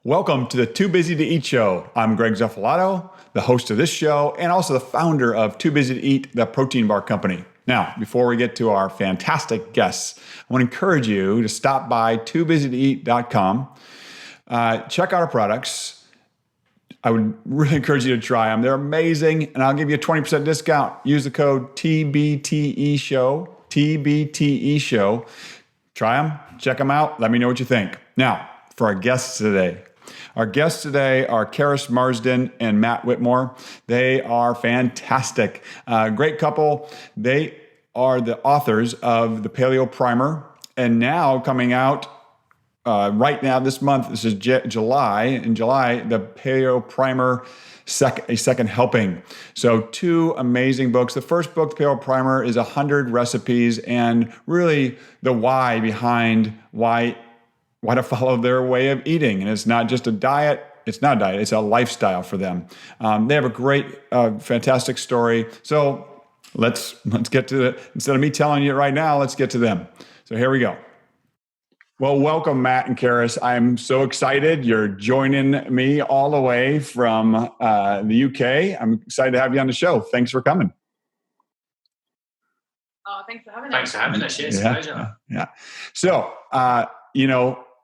Welcome to the Too Busy to Eat show. I'm Greg Zuffalato, the host of this show, and also the founder of Too Busy to Eat, the protein bar company. Now, before we get to our fantastic guests, I want to encourage you to stop by toobusytoeat.com. Check out our products. I would really encourage you to try them. They're amazing, and I'll give you a 20% discount. Use the code TBTE show, TBTE show. Try them, check them out. Let me know what you think. Now, for our guests today. Our guests today are Keris Marsden and Matt Whitmore. They are fantastic. Great couple. They are the authors of the Paleo Primer, and now coming out right now this month, this is July. In July, the Paleo Primer, a second helping. So two amazing books. The first book, the Paleo Primer, is 100 recipes and really the why behind why to follow their way of eating. And it's not just a diet. It's not a diet. It's a lifestyle for them. They have a great, fantastic story. So let's get to it. Instead of me telling you it right now, let's get to them. So here we go. Well, welcome, Matt and Keris. I'm so excited. You're joining me all the way from the UK. I'm excited to have you on the show. Thanks for coming. Oh, thanks for having us. Thanks for having us. It's a pleasure. Yeah. So,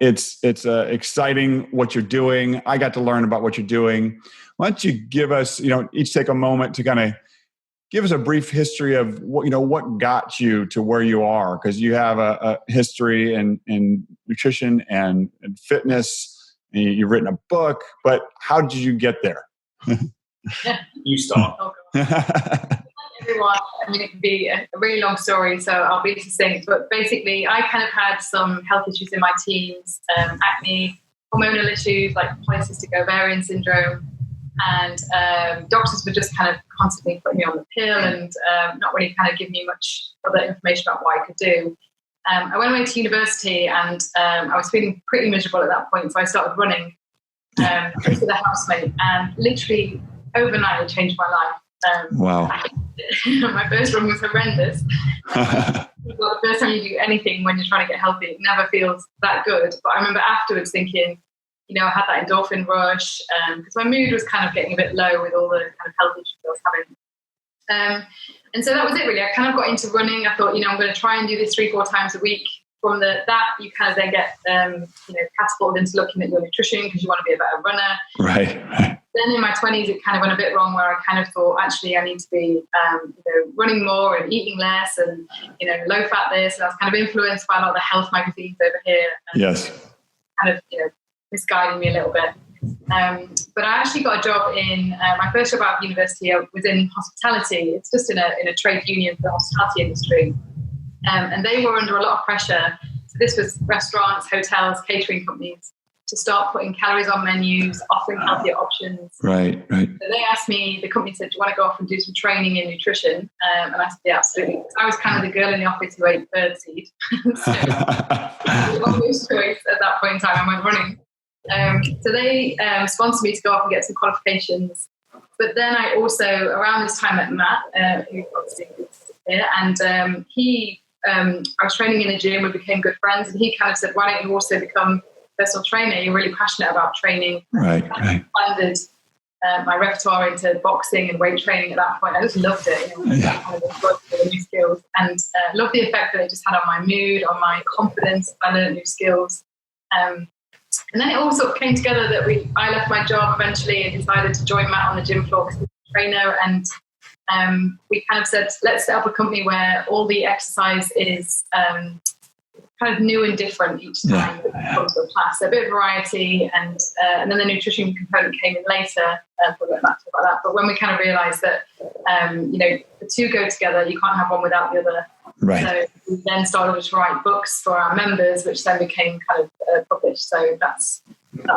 it's exciting what you're doing. I got to learn about what you're doing. Why don't you give us, each take a moment to kind of give us a brief history of what got you to where you are, because you have a history in nutrition and fitness. And you've written a book, but how did you get there? You start. Everyone, it can be a really long story, so I'll be succinct. But basically, I kind of had some health issues in my teens, acne, hormonal issues like polycystic ovarian syndrome, and doctors were just kind of constantly putting me on the pill and not really kind of giving me much other information about what I could do. I went away to university and I was feeling pretty miserable at that point, so I started running with a housemate, and literally overnight it changed my life. Wow. My first run was horrendous. The first time you do anything when you're trying to get healthy, it never feels that good. But I remember afterwards thinking, I had that endorphin rush because my mood was kind of getting a bit low with all the kind of health issues I was having. And so that was it really. I kind of got into running. I thought, I'm going to try and do this 3-4 times a week. From that you kind of then get, catapulted into looking at your nutrition because you want to be a better runner. Right. Then in my 20s, it kind of went a bit wrong where I kind of thought, actually, I need to be, running more and eating less and, low fat this. And I was kind of influenced by a lot of the health magazines over here. Yes. Kind of, misguiding me a little bit. But I actually got a job in my first job out of university. I was in hospitality. It's just in a trade union for the hospitality industry. And they were under a lot of pressure. So this was restaurants, hotels, catering companies to start putting calories on menus, offering healthier options. Right. So they asked me, the company said, do you want to go off and do some training in nutrition? And I said, yeah, absolutely. I was kind of the girl in the office who ate birdseed. So obvious choice at that point in time, I went running. So they sponsored me to go off and get some qualifications. But then I also, around this time, met Matt, who obviously is here, and I was training in a gym, we became good friends, and he kind of said, why don't you also become a personal trainer? You're really passionate about training. Right. Expanded my repertoire into boxing and weight training at that point. I just loved it. Kind of enjoyed the new skills and loved the effect that it just had on my mood, on my confidence. I learned new skills. And then it all sort of came together that I left my job eventually and decided to join Matt on the gym floor because he's a trainer, and we kind of said, let's set up a company where all the exercise is kind of new and different each time it comes to a class. So a bit of variety, and then the nutrition component came in later. We'll get back to about that. But when we kind of realised that the two go together, you can't have one without the other. Right. So we then started to write books for our members, which then became kind of published. So that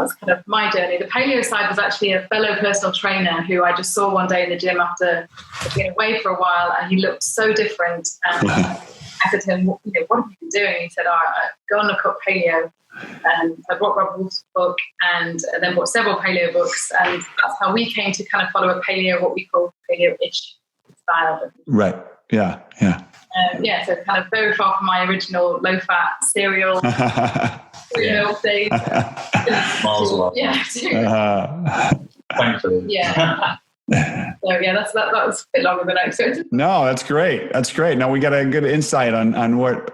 was kind of my journey. The paleo side was actually a fellow personal trainer who I just saw one day in the gym after being away for a while, and he looked so different. And I said to him, what have you been doing? He said, go and look up paleo. And I bought Rob Wolf's book and then bought several paleo books. And that's how we came to kind of follow a paleo, what we call paleo-ish style. Right. Yeah. So kind of very far from my original low-fat cereal. milk days. Miles away. Yeah. Thankfully. Yeah. So yeah, that was a bit longer than I expected. No, that's great. That's great. Now we got a good insight on what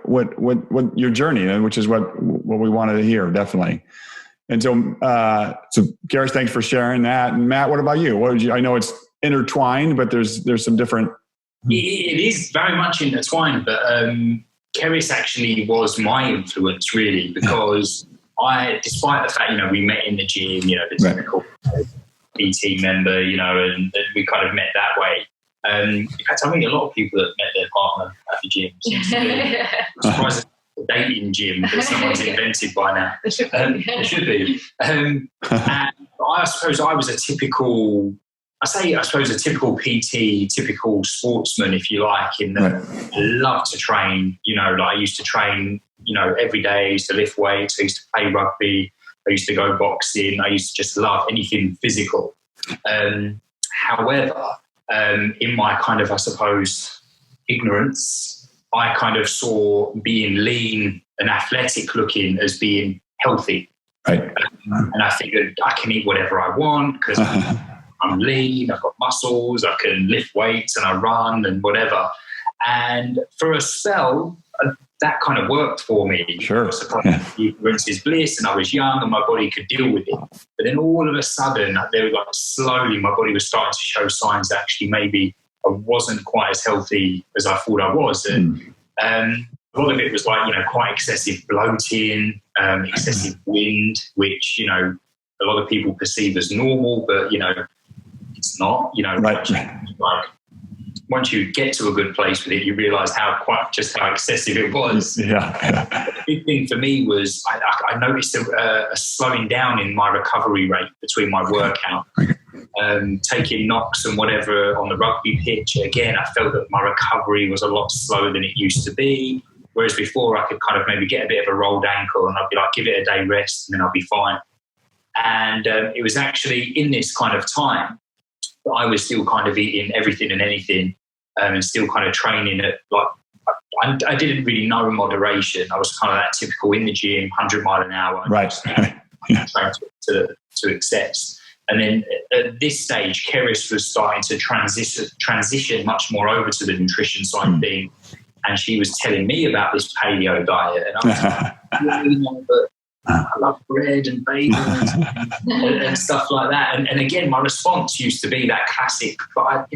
your journey, which is what we wanted to hear, definitely. And so Keris, thanks for sharing that. And Matt, what about you? I know it's intertwined, but there's some different. It is very much intertwined, but Keris actually was my influence, really, because despite the fact, we met in the gym, the typical PT member, and we kind of met that way. In fact, I mean, a lot of people that met their partner at the gym. I'm surprised it's a dating gym that someone's invented by now. It should be. And I suppose I was a typical PT, typical sportsman, if you like, in that I love to train. I used to train, every day. I used to lift weights. I used to play rugby. I used to go boxing. I used to just love anything physical. However, in my kind of, I suppose, ignorance, I kind of saw being lean and athletic looking as being healthy. Right. And I figured I can eat whatever I want because I'm lean, I've got muscles, I can lift weights and I run and whatever. And for a spell, that kind of worked for me. Sure. Ignorance is bliss, and I was young and my body could deal with it. But then all of a sudden, slowly my body was starting to show signs that actually maybe I wasn't quite as healthy as I thought I was. And a lot of it was quite excessive bloating, excessive wind, which, a lot of people perceive as normal, but, it's not, Right. Once you get to a good place with it, you realise how excessive it was. Yeah. The big thing for me was I noticed a slowing down in my recovery rate between my workout. Taking knocks and whatever on the rugby pitch, again, I felt that my recovery was a lot slower than it used to be. Whereas before I could kind of maybe get a bit of a rolled ankle and I'd be like, give it a day rest and then I'll be fine. And it was actually in this kind of time that I was still kind of eating everything and anything. And still kind of training at I didn't really know moderation. I was kind of that typical in the gym, 100 mile an hour. Right. Trying to excess. And then at this stage, Keris was starting to transition much more over to the nutrition side of things. And she was telling me about this paleo diet. And I was like, but I love bread and bagels and stuff like that. And again, my response used to be that classic, but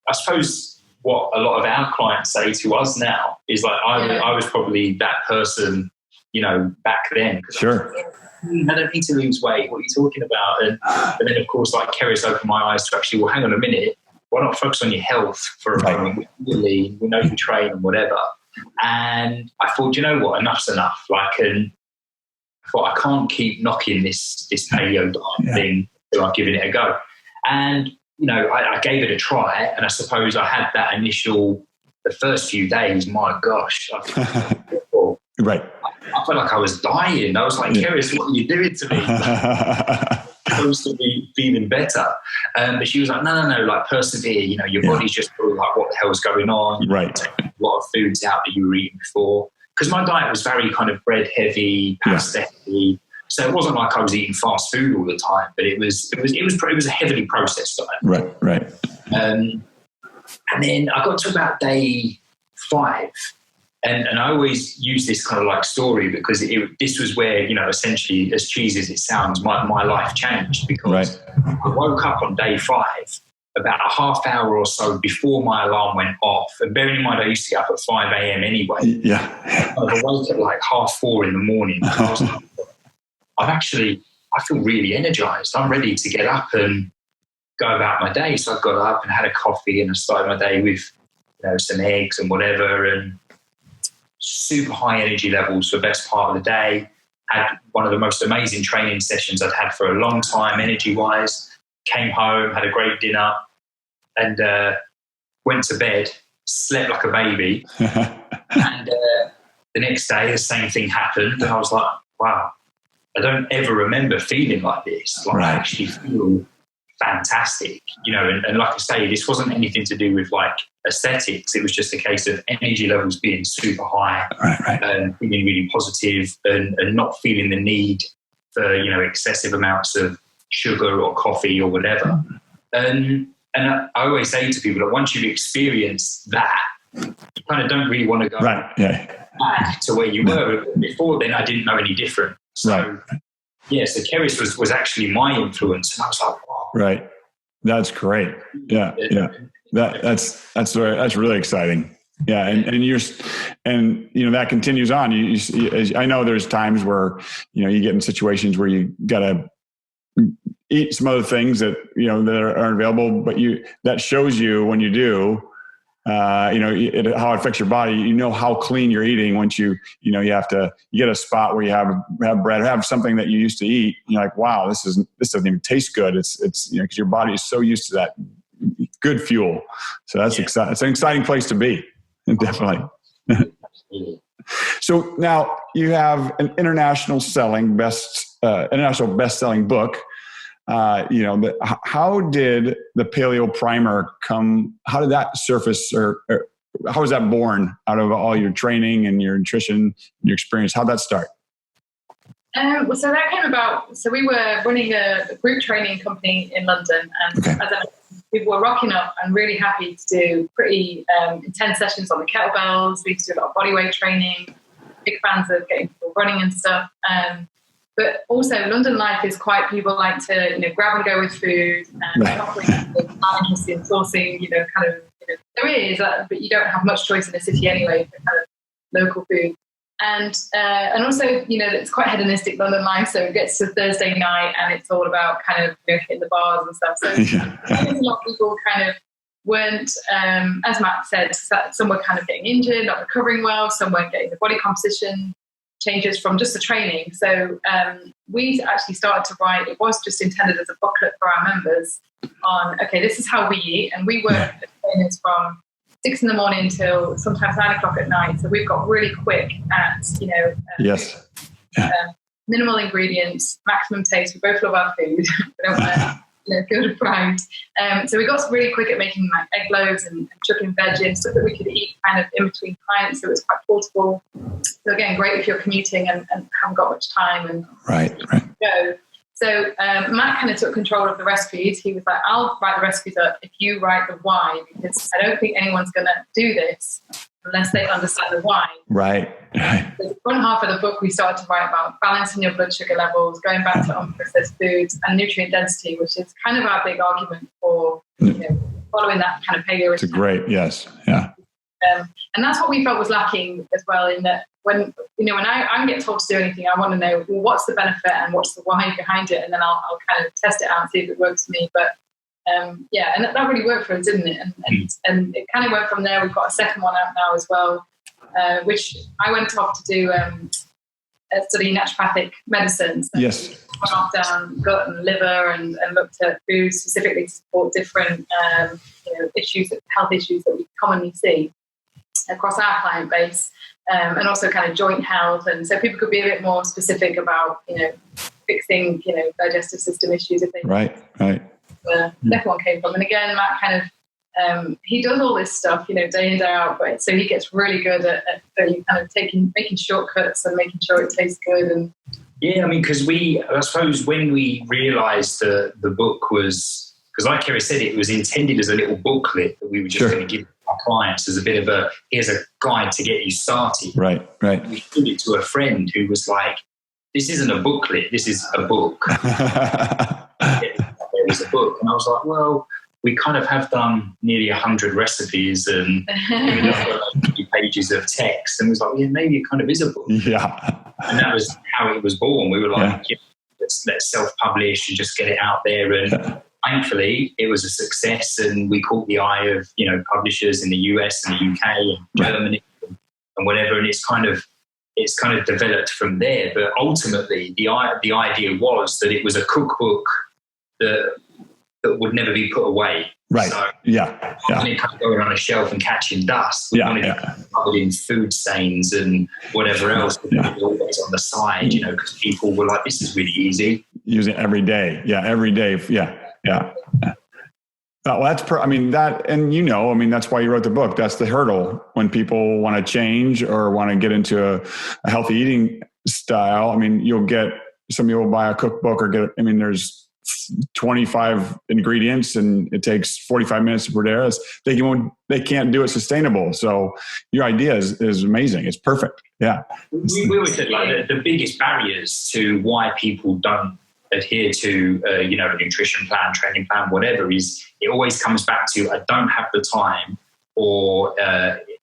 I suppose what a lot of our clients say to us now is like, I was probably that person, back then. Sure. I don't need to lose weight. What are you talking about? And then, of course, like Keris opened my eyes to actually, well, hang on a minute. Why not focus on your health for a moment? We know you train and whatever. And I thought, you know what? Enough's enough. I thought I can't keep knocking this paleo diet thing. So I'm giving it a go. And I gave it a try, and I suppose I had that the first few days, my gosh. Right. I felt like I was dying. I was like, Keris, what are you doing to me? I'm supposed to be feeling better. But she was like, no, like persevere. Your body's just probably like, what the hell's going on? Right. A lot of foods out that you were eating before. Because my diet was very kind of bread heavy, pasta heavy. So it wasn't like I was eating fast food all the time, but it was a heavily processed diet. Right. And then I got to about day 5, and I always use this kind of like story because this was where essentially, as cheesy as it sounds, my life changed because I woke up on day 5 about a half hour or so before my alarm went off. And bearing in mind, I used to get up at 5 a.m. anyway. Yeah. I woke at like 4:30 in the morning. I was like, I feel really energized. I'm ready to get up and go about my day. So I got up and had a coffee and I started my day with some eggs and whatever, and super high energy levels for the best part of the day. Had one of the most amazing training sessions I'd had for a long time, energy-wise. Came home, had a great dinner, and went to bed, slept like a baby. And the next day, the same thing happened. And I was like, wow. I don't ever remember feeling like this. I actually fantastic, and like I say, this wasn't anything to do with like aesthetics. It was just a case of energy levels being super high, and feeling really positive, and not feeling the need for, excessive amounts of sugar or coffee or whatever. And I always say to people that once you've experienced that, you kind of don't really want to go back to where you were before. Then I didn't know any different. So so Keris was actually my influence, and I was like, wow. Right. That's great. Yeah. That's really exciting. Yeah. And that continues on. I know there's times where, you get in situations where you got to eat some other things that, that are available, but that shows you when you do, how it affects your body. How clean you're eating once you get a spot where you have bread, or have something that you used to eat. You're like, wow, this doesn't even taste good. It's because your body is so used to that good fuel. So that's exciting. It's an exciting place to be. Definitely. So now you have an international best-selling book. How did the Paleo Primer come? How did that surface, or how was that born out of all your training and your nutrition, your experience? How'd that start? So that came about. So we were running a group training company in London, and as I mentioned, people were rocking up and really happy to do pretty intense sessions on the kettlebells. We used to do a lot of body weight training. Big fans of getting people running and stuff. But also, London life is quite, people like to, grab and go with food, and not interested in sourcing, there is, but you don't have much choice in the city anyway for kind of local food. And also, it's quite hedonistic London life, so it gets to Thursday night and it's all about kind of hitting the bars and stuff. So a lot of people kind of weren't, as Matt said, some were kind of getting injured, not recovering well, some weren't getting the body composition changes from just the training. So we actually started to write, it was just intended as a booklet for our members on, okay, this is how we eat. And we work with trainers from 6 a.m. till sometimes 9 o'clock at night. So we've got really quick at, minimal ingredients, maximum taste. We both love our food. We don't feel deprived. So we got really quick at making like egg loaves and chucking veg in, stuff that we could eat kind of in between clients. So it was quite portable. So again, great if you're commuting and haven't got much time and go. So Matt kind of took control of the recipes. He was like, I'll write the recipes up if you write the why, because I don't think anyone's going to do this unless they understand the why. Right. So one half of the book, we started to write about balancing your blood sugar levels, going back to unprocessed foods, and nutrient density, which is kind of our big argument for following that kind of paleo. It's a great, yes, yeah. And that's what we felt was lacking as well, in that when I get told to do anything, I want to know, well, what's the benefit and what's the why behind it, and then I'll kind of test it out and see if it works for me. But and that really worked for us, didn't it? And it kind of went from there. We've got a second one out now as well, which I went off to do study naturopathic medicine. So yes. Went off down gut and liver and looked at food specifically to support different issues, health issues that we commonly see across our client base, and also kind of joint health. And so people could be a bit more specific about fixing digestive system issues if they the second one came from. And again, Matt kind of he does all this stuff day in, day out, but so he gets really good at kind of making shortcuts and making sure it tastes good. And yeah, I mean, because I suppose when we realised the book was, because like Keris said, it was intended as a little booklet that we were just going to give our clients as a bit of here's a guide to get you started. Right. We showed it to a friend who was like, this isn't a booklet, this is a book. There was a book. And I was like, well, we kind of have done nearly 100 recipes and got 50 pages of text. And it was like, yeah, maybe it kind of is a book. Yeah. And that was how it was born. We were like, let's self-publish and just get it out there. And thankfully, it was a success. And we caught the eye of, publishers in the US and the UK and Germany and whatever. And it's kind of developed from there. But ultimately, the idea was that it was a cookbook that would never be put away. Right. So, it kind of going on a shelf and catching dust. We wanted it covered in food stains and whatever else. Always on the side, because people were like, this is really easy. Use it every day. Yeah, every day. Yeah. Yeah. Well, that's why you wrote the book. That's the hurdle when people want to change or want to get into a healthy eating style. I mean, you'll get some people buy a cookbook there's 25 ingredients and it takes 45 minutes to prepare. They can't do it sustainable. So your idea is amazing. It's perfect. Yeah. We always said the biggest barriers to why people don't adhere to a nutrition plan, training plan, whatever, is it always comes back to I don't have the time, or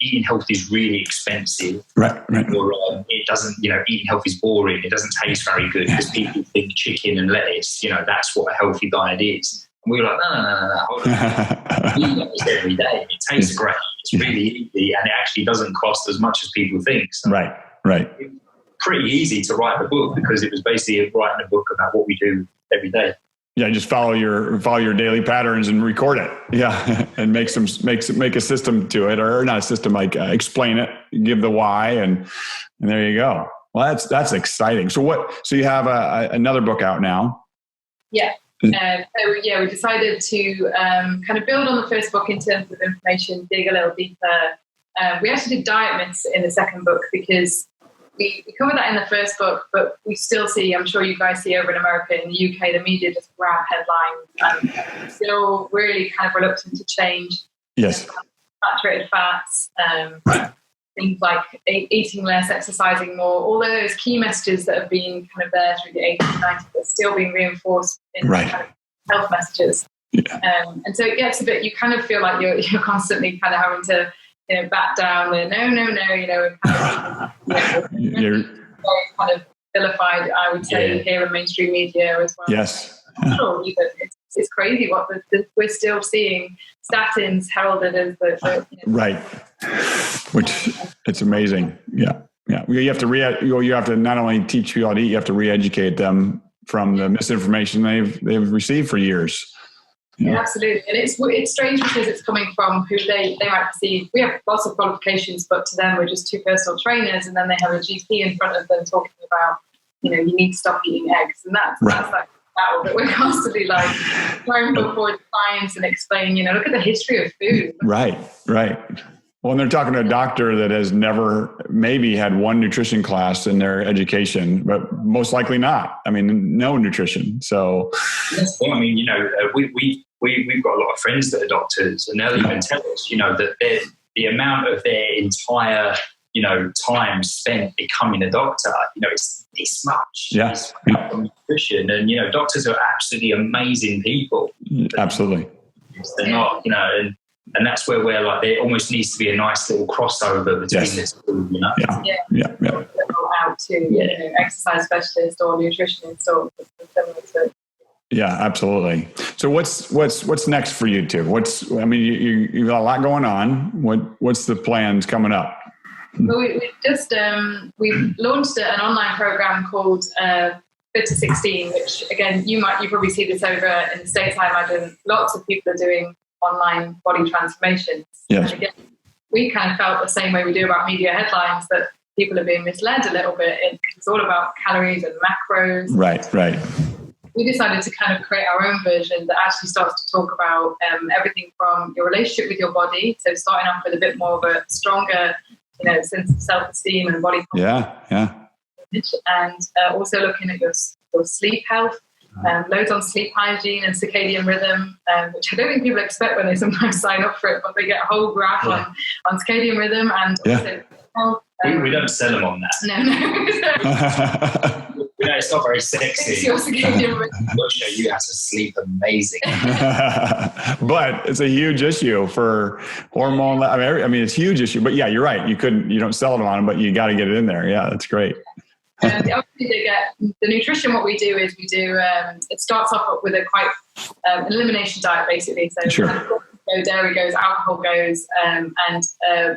eating healthy is really expensive, right. Or it doesn't, eating healthy is boring. It doesn't taste very good because people think chicken and lettuce, that's what a healthy diet is. And we were like, no, hold on. We eat this every day. It tastes great. It's really easy, and it actually doesn't cost as much as people think. So right. It was pretty easy to write the book because it was basically writing a book about what we do every day. Yeah, just follow your daily patterns and record it. Yeah, and make a system to it, or not a system, explain it, give the why, and there you go. Well, that's exciting. So you have another book out now? Yeah. We decided to kind of build on the first book in terms of information, dig a little deeper. We actually did diet myths in the second book because we covered that in the first book, but we still see, I'm sure you guys see over in America, in the UK, the media just grab headlines and still really kind of reluctant to change. Yes. Saturated fats, things like eating less, exercising more, all those key messages that have been kind of there through the 80s and 90s are still being reinforced in kind of health messages. Yeah. And so it gets a bit, you kind of feel like you're constantly kind of having to, back down the you're very kind of vilified, I would say, here in mainstream media as well. Yes. Sure, it's crazy what we're still seeing statins heralded as the right, which it's amazing. Yeah. You have to not only teach people how to eat, you have to re-educate them from the misinformation they've received for years. Yeah, absolutely. And it's strange because it's coming from who they might perceive. We have lots of qualifications, but to them we're just two personal trainers, and then they have a GP in front of them talking about, you need to stop eating eggs. And that's like battle that we're constantly trying to avoid science and explain, look at the history of food. Right. Well, and they're talking to a doctor that has never maybe had one nutrition class in their education, but most likely not. I mean, no nutrition. So, yes, well, I mean, we've got a lot of friends that are doctors, and they'll even tell us, that the amount of their entire, time spent becoming a doctor, it's this much. Yes. On nutrition, and doctors are absolutely amazing people. Absolutely. They're not, and that's where we're there almost needs to be a nice little crossover between this two, Yeah. Out to exercise specialist or nutritionist or similar to. Yeah, absolutely. So what's next for you two? You've got a lot going on. What's the plans coming up? Well, we've launched an online program called Fit to 16, which again you probably see this over in the States. I imagine lots of people are doing online body transformations. Yes. And again, we kind of felt the same way we do about media headlines, that people are being misled a little bit. It's all about calories and macros. Right. We decided to kind of create our own version that actually starts to talk about everything from your relationship with your body. So starting off with a bit more of a stronger, sense of self-esteem and body confidence. Yeah. And also looking at your sleep health. Loads on sleep hygiene and circadian rhythm, which I don't think people expect when they sometimes sign up for it, but they get a whole graph on circadian rhythm and also health. We don't sell them on that. No. It's not very sexy. It's your circadian rhythm. We'll show you how to sleep amazing. But it's a huge issue for hormone. It's a huge issue. But yeah, you're right. You don't sell it on them, but you got to get it in there. Yeah, that's great. Obviously, they get the nutrition. What we do is it starts off with a quite an elimination diet, basically. So sure. Dairy goes, alcohol goes, and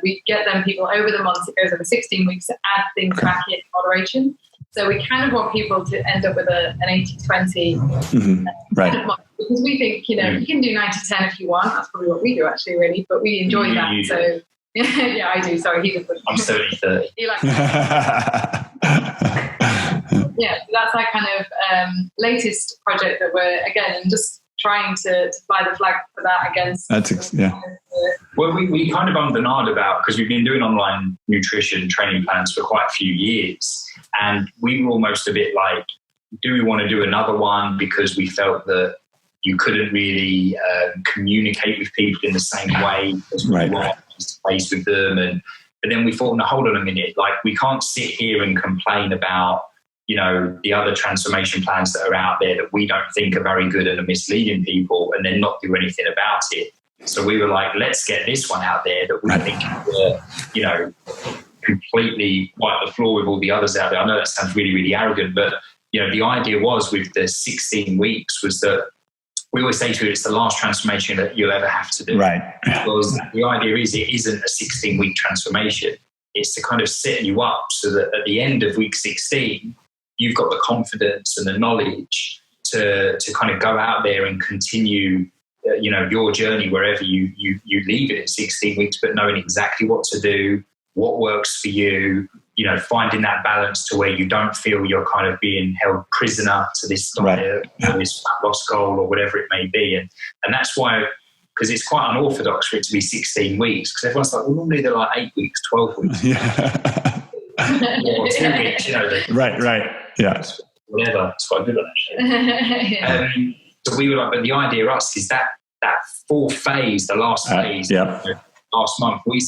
we get them people over the months. It goes over 16 weeks to add things back in moderation. So we kind of want people to end up with an 80-20 right. Kind of month, because we think you can do 90-10 if you want. That's probably what we do actually, really. But we enjoy that. So. Yeah, I do. Sorry, he doesn't. I'm 70-30. You like Yeah, so that's our kind of latest project that we're, again, just trying to fly the flag for that against. Well, we kind of undenied about, because we've been doing online nutrition training plans for quite a few years, and we were almost a bit like, do we want to do another one, because we felt that you couldn't really communicate with people in the same way as we were face to face with them. But then we thought, no, hold on a minute, like we can't sit here and complain about, you know, the other transformation plans that are out there that we don't think are very good and are misleading people, and then not do anything about it. So we were like, let's get this one out there that we think you know, completely wipe the floor with all the others out there. I know that sounds really, really arrogant, but, you know, the idea was with the 16 weeks was that we always say to you, it's the last transformation that you'll ever have to do. Right. Because the idea is it isn't a 16-week transformation. It's to kind of set you up so that at the end of week 16, you've got the confidence and the knowledge to kind of go out there and continue, you know, your journey wherever you leave it at 16 weeks, but knowing exactly what to do, what works for you, you know, finding that balance to where you don't feel you're kind of being held prisoner to this diet, or this fat loss goal or whatever it may be. And that's why, because it's quite unorthodox for it to be 16 weeks, because everyone's like, well, normally they're like 8 weeks, 12 weeks. Or 2 weeks, you know. Right. Yeah. Whatever. It's quite good on actually. So we were like, but the idea of us is that fourth phase, the last phase, last month, we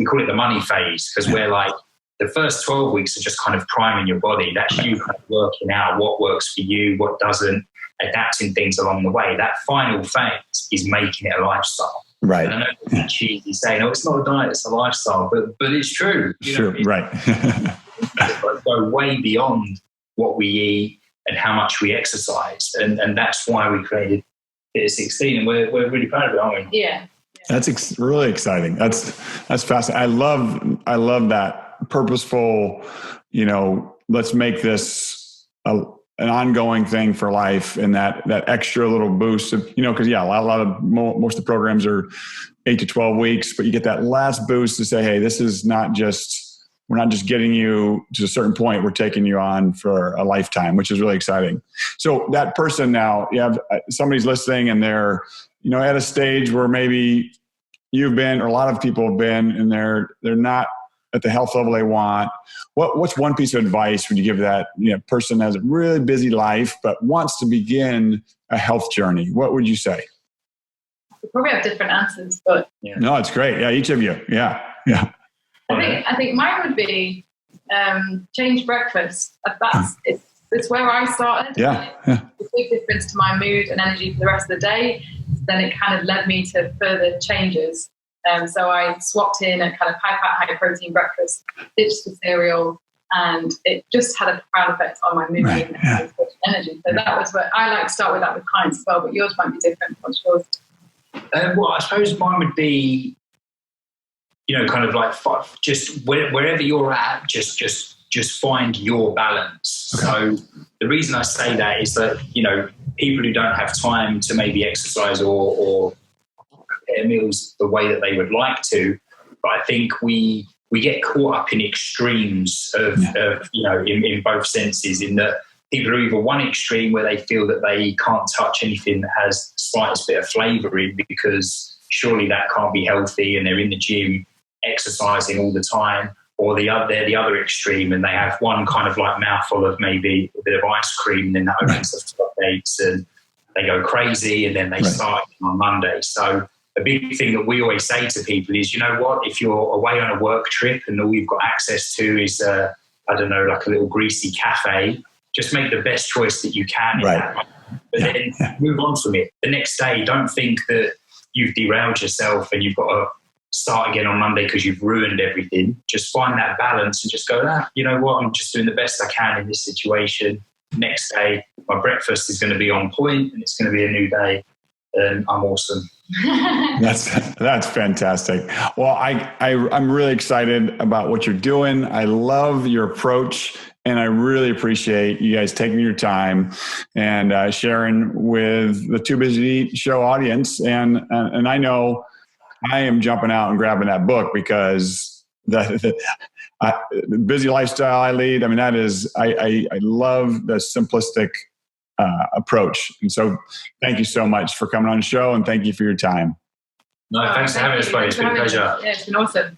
call it the money phase, because we're like, the first 12 weeks are just kind of priming your body. That's you kind of working out what works for you, what doesn't, adapting things along the way. That final phase is making it a lifestyle. Right. And I know it's cheesy saying, it's not a diet, it's a lifestyle, but it's true. True, right. Go way beyond what we eat and how much we exercise. And that's why we created Fit at 16, and we're really proud of it, aren't we? Yeah. That's really exciting. That's fascinating. I love that purposeful, you know, let's make this an ongoing thing for life, and that extra little boost of, you know, because most of the programs are 8 to 12 weeks, but you get that last boost to say, hey, this is we're not just getting you to a certain point, we're taking you on for a lifetime, which is really exciting. So that person now, you have somebody's listening and they're, you know, at a stage where maybe you've been, or a lot of people have been, and they're not at the health level they want. What's one piece of advice would you give that, you know, person that has a really busy life but wants to begin a health journey? What would you say? We probably have different answers, but no, it's great. Yeah, each of you. Yeah. I think mine would be change breakfast. It's where I started. Yeah. It's a big difference to my mood and energy for the rest of the day. Then it kind of led me to further changes. So I swapped in a kind of high-fat, high-protein breakfast, ditched the cereal, and it just had a profound effect on my mood and energy. So that was what I like to start with that with clients as well, but yours might be different. What's yours? Well, I suppose mine would be, you know, kind of like just wherever you're at, just find your balance. Okay. So the reason I say that is that, you know, people who don't have time to maybe exercise or prepare meals the way that they would like to, but I think we get caught up in extremes of you know, in both senses, in that people are either one extreme where they feel that they can't touch anything that has the slightest bit of flavour in, because surely that can't be healthy, and they're in the gym exercising all the time, or they're the other extreme and they have one kind of like mouthful of maybe a bit of ice cream, and then that opens the floodgates and they go crazy, and then they start on Monday. So a big thing that we always say to people is, you know what, if you're away on a work trip and all you've got access to is I don't know, like a little greasy cafe, just make the best choice that you can in that moment. But then move on from it. The next day, don't think that you've derailed yourself and you've got to start again on Monday because you've ruined everything. Just find that balance and just go, you know what, I'm just doing the best I can in this situation. Next day, my breakfast is going to be on point and it's going to be a new day, and I'm awesome. That's fantastic. Well, I'm really excited about what you're doing. I love your approach, and I really appreciate you guys taking your time and sharing with the Too Busy to Eat show audience. And I know I am jumping out and grabbing that book, because the busy lifestyle I lead, I mean, that is, I love the simplistic approach. And so thank you so much for coming on the show, and thank you for your time. No, thanks for having us, buddy. It's been a pleasure. Yeah, it's been awesome.